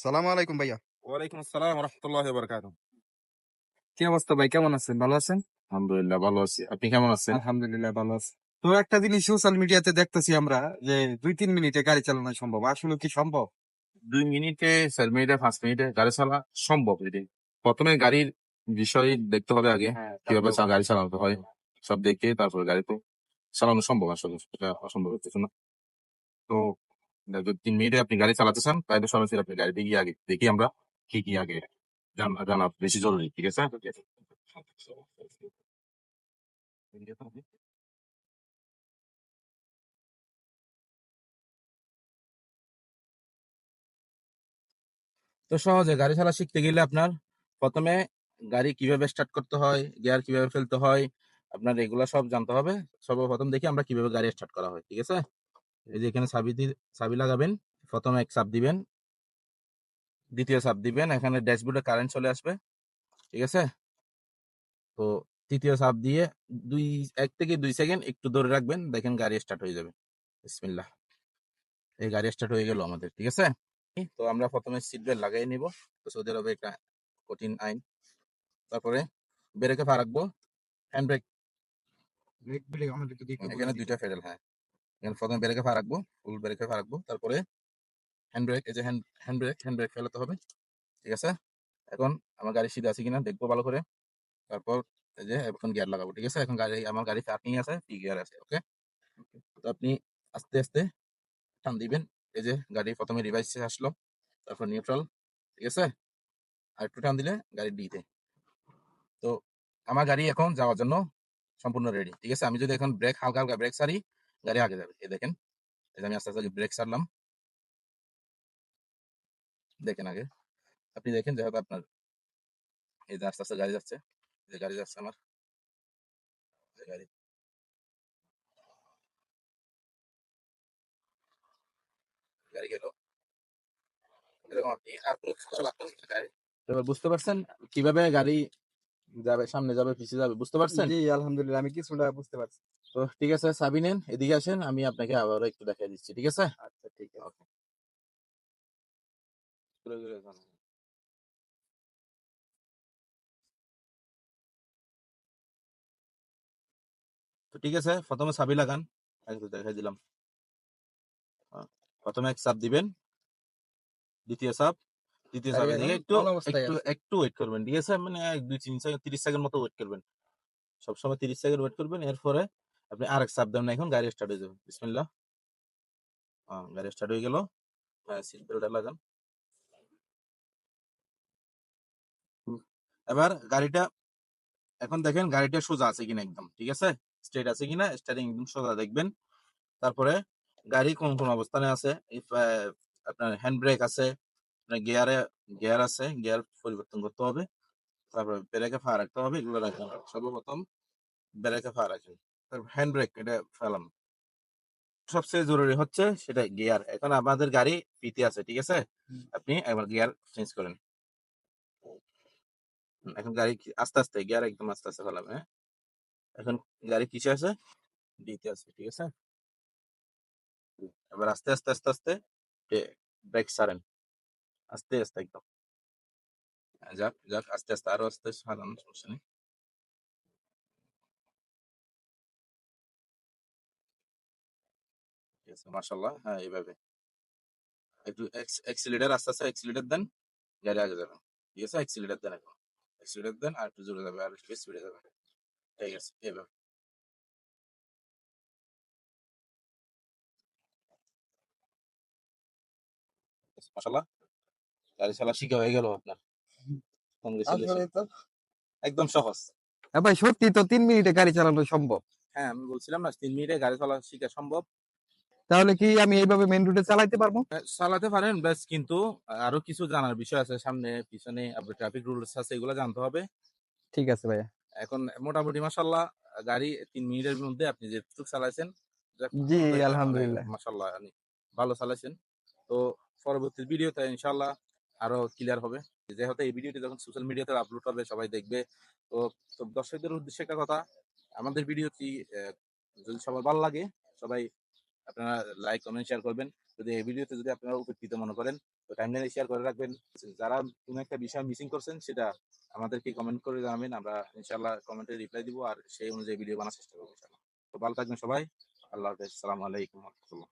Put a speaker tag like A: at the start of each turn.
A: সালাম আলাইকুম ভাইয়া।
B: ওয়ালাইকুম আসসালাম রহমতুল্লাহ বারকাত।
C: কি অবস্থা ভাই, কেমন আছেন? ভালো আছেন?
B: আলহামদুলিল্লাহ ভালো আছি, আপনি কেমন আছেন?
C: আলহামদুলিল্লাহ ভালো আছি। তো একটা জিনিস সোশ্যাল মিডিয়াতে দেখতেছি আমরা, যে 2-3 মিনিটে গাড়ি চালানো সম্ভব, আসলে কি সম্ভব?
B: 2 মিনিটে, 4 মিনিটে, 5 মিনিটে গাড়ি চালা সম্ভব। এটি প্রথমে গাড়ির বিষয় দেখতে হবে আগে,
C: হ্যাঁ,
B: কিভাবে গাড়ি চালাতে হয় সব দেখে তারপরে গাড়ি তো চালানো সম্ভব। আসলে এটা অসম্ভব কিছু না। তো যদি 3 মিনিটে আপনি গাড়ি চালাতে চান তাহলে সরাসরি আপনি গাড়ি দিয়ে আগে দেখি আমরা কি কি আগে জানা বেশি জরুরি, ঠিক আছে? তো সহজে গাড়ি চালা শিখতে গেলে আপনার প্রথমে গাড়ি কিভাবে স্টার্ট করতে হয়, গিয়ার কিভাবে ফেলতে হয়, আপনার এগুলা সব জানতে হবে। সর্বপ্রথম দেখি আমরা কিভাবে গাড়ি স্টার্ট করা হয়, ঠিক আছে? এই যে এখানে চাবি লাগাবেন, প্রথমে এক চাপ দিবেন, দ্বিতীয় চাপ দিবেন, এখানে ড্যাশবোর্ডে কারেন্ট চলে আসবে, ঠিক আছে? তো তৃতীয় চাপ দিয়ে 1 থেকে 2 সেকেন্ড একটু ধরে রাখবেন, দেখেন গাড়ি স্টার্ট হয়ে যাবে। বিসমিল্লাহ, এই গাড়ি স্টার্ট হয়ে গেল আমাদের, ঠিক আছে? তো আমরা প্রথমে সিট বেল্ট লাগাই নিব। তো সৌদি আরবে একটা কঠিন আইন। তারপরে ব্রেকে পা রাখবো, হ্যান্ড ব্রেক, এখানে 2টা পেডাল, হ্যাঁ। এখানে প্রথমে ব্রেকে পা রাখবো, ফুল ব্রেকে পা রাখবো, তারপরে হ্যান্ড ব্রেক, এই যে হ্যান্ড ব্রেক ফেলাতে হবে, ঠিক আছে? এখন আমার গাড়ি সিধা আছে কিনা দেখবো ভালো করে। তারপর এই যে এখন গিয়ার লাগাবো, ঠিক আছে? এখন আমার গাড়ি পার্কিং আছে, পি গিয়ার আছে, ওকে? তো আপনি আস্তে আস্তে টান দিবেন। এই যে গাড়ি প্রথমে রিভার্সে আসলো, তারপর নিউট্রাল, ঠিক আছে? আর একটু টান দিলে গাড়ি ডিতে। তো আমার গাড়ি এখন যাওয়ার জন্য সম্পূর্ণ রেডি, ঠিক আছে? আমি যদি এখন হালকা হালকা ব্রেক ছাড়ি, গাড়ি আগে যাবে। এই দেখেন, এই যে আমি আস্তে আস্তে ব্রেক ছাড়লাম, দেখেন আগে, আপনি দেখেন যেহেতু আপনার এই যে আস্তে আস্তে গাড়ি যাচ্ছে, যে গাড়ি যাচ্ছে আমার, যে গাড়ি গাড়ি গেল এরকম। আপনি এবার বুঝতে পারছেন কিভাবে গাড়ি যাবে, সামনে যাবে, পিছিয়ে যাবে, বুঝতে পারছেন?
C: জি আলহামদুলিল্লাহ, আমি কিছুটা বুঝতে পারছি।
B: তো ঠিক আছে, চাবি নেন, এদিকে আসেন, আমি আপনাকে আবারও একটু দেখাই দিচ্ছি, ঠিক আছে?
C: আচ্ছা, ঠিক আছে।
B: ওকে, ঘুরে ঘুরে যান। তো ঠিক আছে, প্রথমে চাবি লাগান, আগে তো দেখাই দিলাম। প্রথমে এক চাপ দিবেন, দ্বিতীয় চাপ, তৃতীয়
C: গাড়ি
B: চাপে
C: এখন
B: দিকে একটু
C: অন অবস্থায়
B: একটু
C: আছে।
B: একটু ওয়েট করবেন, ঠিক আছে? মানে 2-3 সেকেন্ড, 30 সেকেন্ড মতো ওয়েট করবেন। সবসময় 30 সেকেন্ড ওয়েট করবেন। এরপরে আপনি আরেক চাপ দেন, এখন গাড়ি স্টার্ট হয়ে যাবে। বিসমিল্লাহ, গাড়ি স্টার্ট হয়ে গেল। হ্যাঁ, সিট বেল্টটা লাগান। এবার গাড়িটা, এখন দেখেন গাড়িটা সোজা আছে কিনা, একদম ঠিক আছে, স্ট্রেট আছে কিনা, স্টারিং একদম সোজা দেখবেন। তারপরে গাড়ি কোন কোন অবস্থানে আছে, আপনার হ্যান্ড ব্রেক আছে, আপনার গিয়ার আছে, গিয়ার পরিবর্তন করতে হবে, তারপরে ব্রেকে পা রাখতে হবে, এগুলো রাখেন। সর্বপ্রথম ব্রেকে পা রাখেন, তারপর হ্যান্ড ব্রেক এটা ফেলান। সবচেয়ে জরুরি হচ্ছে সেটা গিয়ার। এখন আমাদের গাড়ি পিতে আছে, ঠিক আছে? আপনি একবার গিয়ার চেঞ্জ করেন। এখন গাড়ি আস্তে আস্তে, গিয়ার একদম আস্তে আস্তে ফেলাবে, হ্যাঁ? এখন গাড়ি কিসে আছে? ডিতে আছে, ঠিক আছে? এবার আস্তে আস্তে আস্তে আস্তে ব্রেক ছাড়েন, আস্তে আস্তে একদম। যাক যাক, আস্তে আস্তে, আরো আস্তে সারান, সমস্যা নেই। ঠিক আছে, মাশাআল্লাহ। হ্যাঁ, এইভাবে একটু এক্সিলেটর, আস্তে আস্তে এক্সিলেটর দেন, গাড়ি আগে যাবে, ঠিক আছে? এক্সিলেটর দেন, এখন এক্সিলেটর দেন, আর একটু জোরে যাবে, আর একটু স্পিডে যাবে, ঠিক আছে? এইভাবে মাশাআল্লাহ, গাড়ি চালা শিখা হয়ে গেল আপনার। কংগ্রেচুলেশন,
C: আসলে তো
B: একদম সহজ।
C: হ্যাঁ ভাই, সত্যি তো 3 মিনিটে গাড়ি চালানো সম্ভব।
B: হ্যাঁ, আমি বলছিলাম না, 3 মিনিটে গাড়ি চালা শিখা সম্ভব।
C: তাহলে কি আমি এইভাবে মেন রুটে চালাইতে পারবো?
B: চালাতে পারেন, ব্যাস, কিন্তু আরো কিছু জানার বিষয় আছে, সামনে পিছনে আপনার ট্রাফিক রুলস আছে, এগুলো জানতে হবে।
C: ঠিক আছে ভাইয়া।
B: এখন মোটামুটি মাশাআল্লাহ, গাড়ি 3 মিনিটের মধ্যে আপনি যেটুকু চালাইছেন,
C: জি
B: মানে
C: আলহামদুলিল্লাহ।
B: মাশাআল্লাহ, ভালো চালাইছেন। তো পরবর্তী ভিডিওতে ইনশাআল্লাহ আরো ক্লিয়ার হবে। যেহেতু এই ভিডিওটি যখন সোশ্যাল মিডিয়াতে আপলোড হবে, সবাই দেখবে। তো তো দর্শকদের উদ্দেশ্যে একটা কথা, আমাদের ভিডিওটি যদি সবার ভালো লাগে, সবাই আপনারা লাইক কমেন্ট শেয়ার করবেন। যদি এই ভিডিওতে যদি আপনারা উপকৃত মনে করেন তো টাইমলাইনে শেয়ার করে রাখবেন। যারা কোনো একটা বিষয় মিসিং করছেন সেটা আমাদেরকে কমেন্ট করে জানাবেন। আমরা ইনশাআল্লাহ কমেন্টে রিপ্লাই দিব আর সেই অনুযায়ী ভিডিও বানার চেষ্টা করবো ইনশাআল্লাহ। তো ভালো থাকবেন সবাই। আল্লাহ হাফেজ। আসসালামু আলাইকুম ওয়া রাহমাতুল্লাহ।